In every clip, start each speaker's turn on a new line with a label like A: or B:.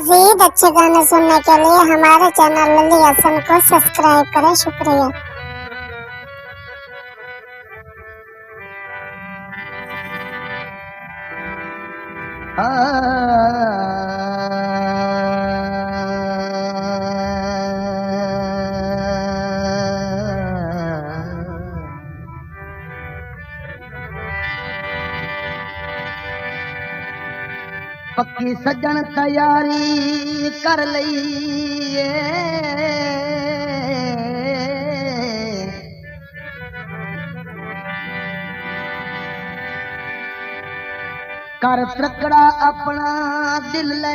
A: मज़ीद अच्छे गाने सुनने के लिए हमारे चैनल लली हसन को सब्सक्राइब करें। शुक्रिया।
B: पक्की सजन तैयारी कर लईए, कर त्रकड़ा अपना दिल ले,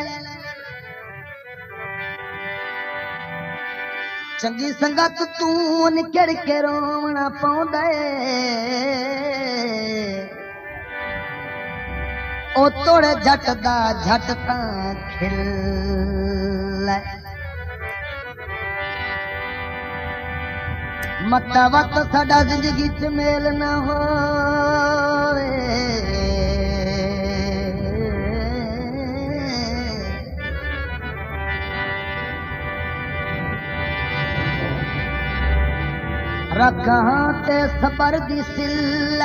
B: चंगी संगत तू निकड़ के रोवना पाउंदा ओ तोड़े झट दा झट तां खिल मत्ता वत साडा जिंदगी च मेल ना होवे, रखां ते सबर दी सिल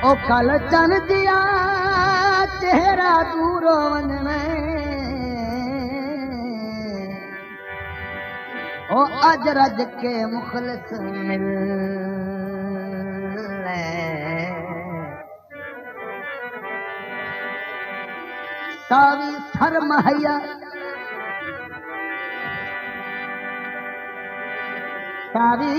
B: ओ कल चन दिया चेहरा दूरों वंजने ओ अज रज के मुखलिस मिल सावी सर महया सावी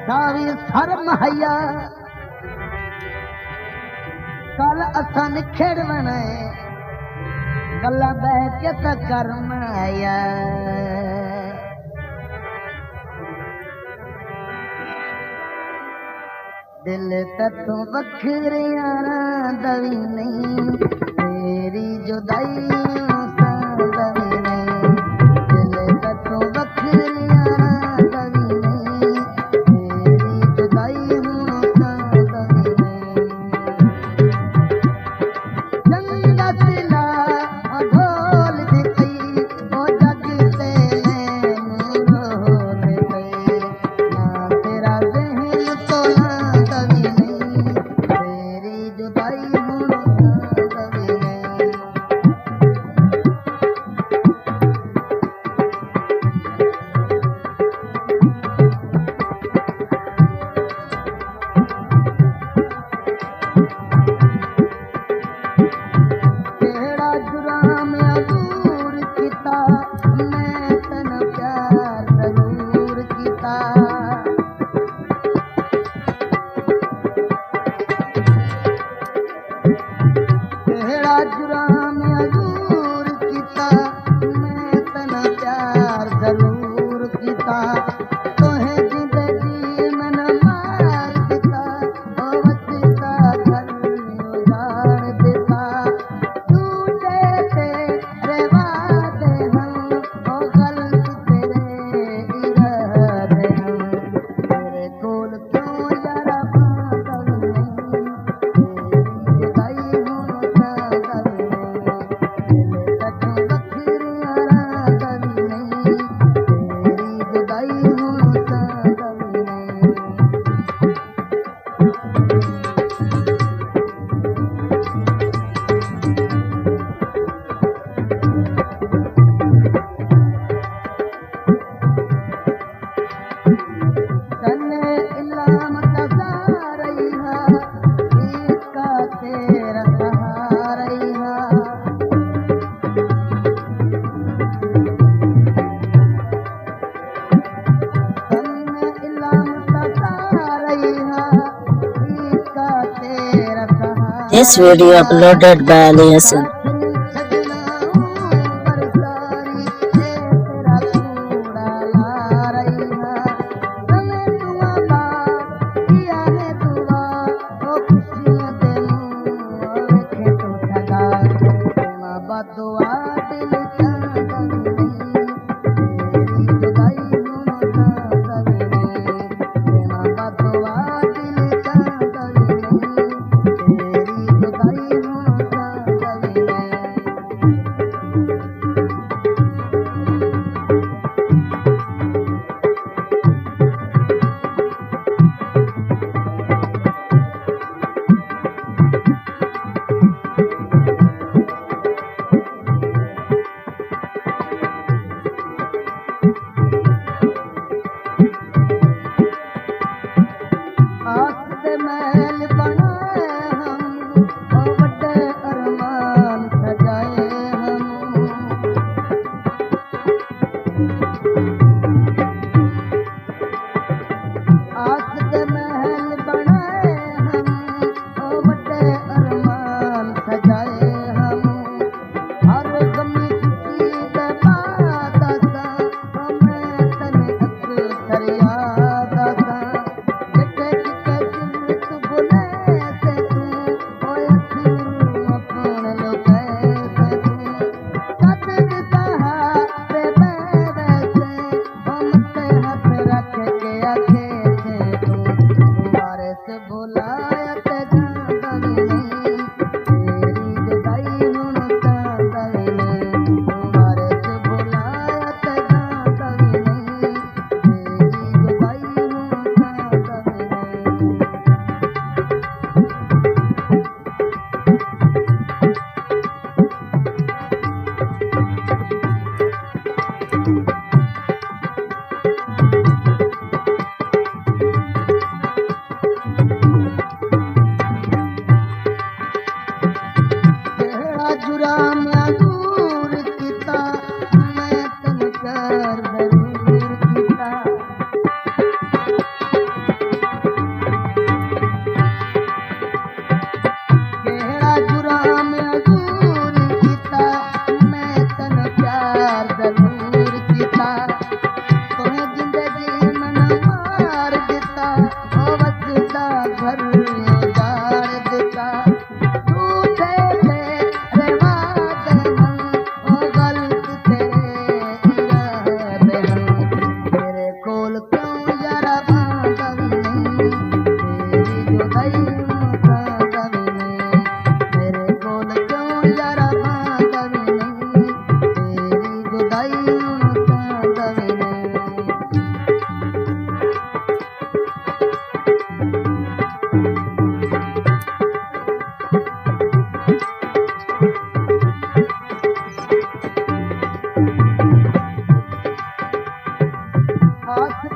B: सावी सर महया कल असा निखेड़वना गला बह के त कर माया दिल तू बखरिया दवी नहीं तेरी जुदाई दवी नहीं, दिल तू बखरिया दवी नहीं तेरी जुदाई दवी नहीं। चंगा सिला ढोल दिखई ओ जग ते रोल गई ना तेरा जहन तो
C: This video uploaded by Ali Hassan.
B: दुआ दिल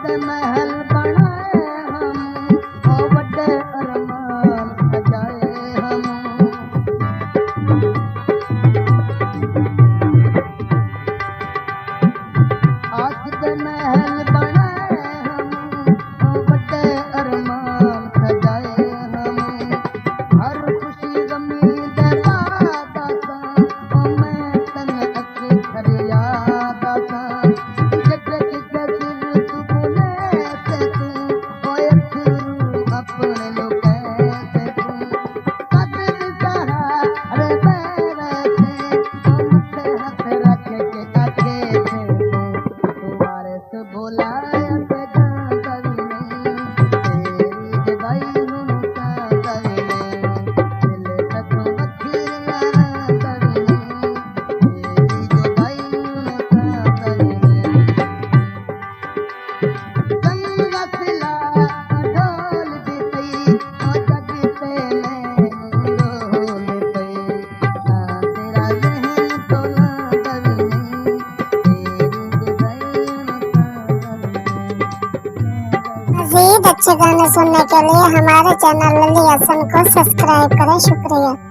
B: के महल बनाए हम ओ बड़े अरमान सजाए हम आस के महल बनाए हम ओ बड़े अरमान सजाए हम हर खुशी गमी दे दादा सा ओ मैं तन अखे खरिया दादा जिक्र किसे दिल तू बोले से तू ओए फिरू अपने लोग से तू कदर सहा अरे मेरे से ओ मथे हाथ रख के आखे से तुम्हारे से बुलाया से कभी नहीं तेरी जगाई हूँ कभी नहीं दिल तक मखिया कभी नहीं तेरी जगाई हूँ कभी नहीं जन्म गसला ढोल देती ओ जगते में रोल पई ना तेरा जहन तो ना कभी नहीं तेरी जगाई
A: मजीद अच्छे गाने सुनने के लिए हमारे चैनल लली हसन को सब्सक्राइब करें। शुक्रिया।